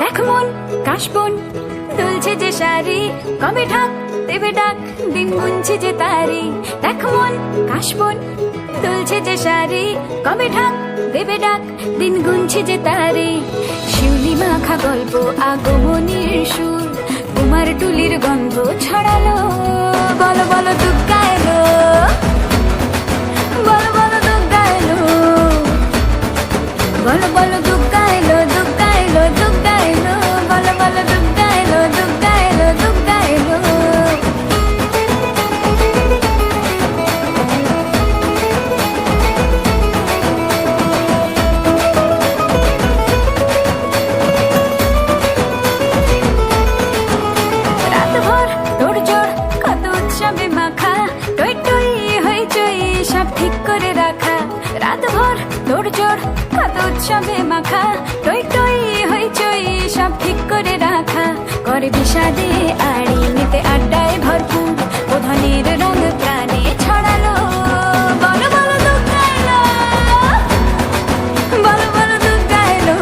দেখ মন কাশবন দুলছে যে শাড়ি, কবে ঢাক দেবে ডাক, দিন গুনছে যে তারি। দেখ মন কাশবন দুলছে যে শাড়ি, কবে ঢাক দেবে ডাক, দিন গুনছে যে তারি। শিউলি মাখা গল্প আগমনীর সুর, কুমার টুলির গন্ধ ছড়ালো। বলো বলো দুগ্গা এলো, বলো বলো দুগ্গা এলো, বলো বলো দুগ্গা এলো, দুগ্গা এলো, দুগ্গা এলো, বলো বলো দুগ্গা এলো, দুগ্গা এলো, দুগ্গা এলো। রাতভর তোড়জোড় কত উৎসবে মাখা, টই টই হইচই সব ঠিক করে রাখা। রাতভর তোড়জোড় কত উৎসবে মাখা, টই টই হইচই সব ঠিক করে রাখা। করে বিষাদে আড়ি নিতে আড্ডায় ভরপুর, প্রধানের রঙ প্রাণে ছড়ালো। বলো বলো দুগ্গা এলো, বলো বলো দুগ্গা এলো,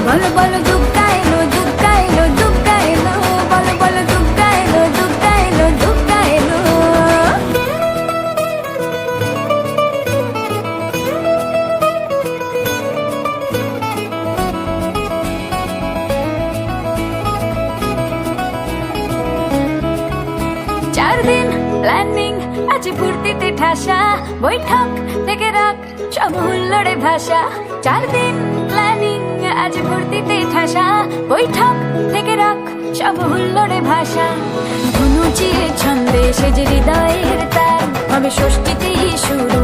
বলো বলো দুগ্গা এলো, দুগ্গা এলো, দুগ্গা এলো, বলো বলো দুগ্গা এলো, দুগ্গা এলো, দুগ্গা এলো। চার দিন প্ল্যানিং আজ ফুর্তিতে ঠাসা, বৈঠক থেকে রাখ সব হুল্লোড়ে ভাষা। চার দিন প্ল্যানিং আজ ফুর্তিতে ঠাসা, বৈঠক থেকে রাখ সব হুল্লোড়ে ভাষা। ধনুচির ছন্দে সেজে হৃদয়ের তার, হবে ষষ্ঠীতে সুর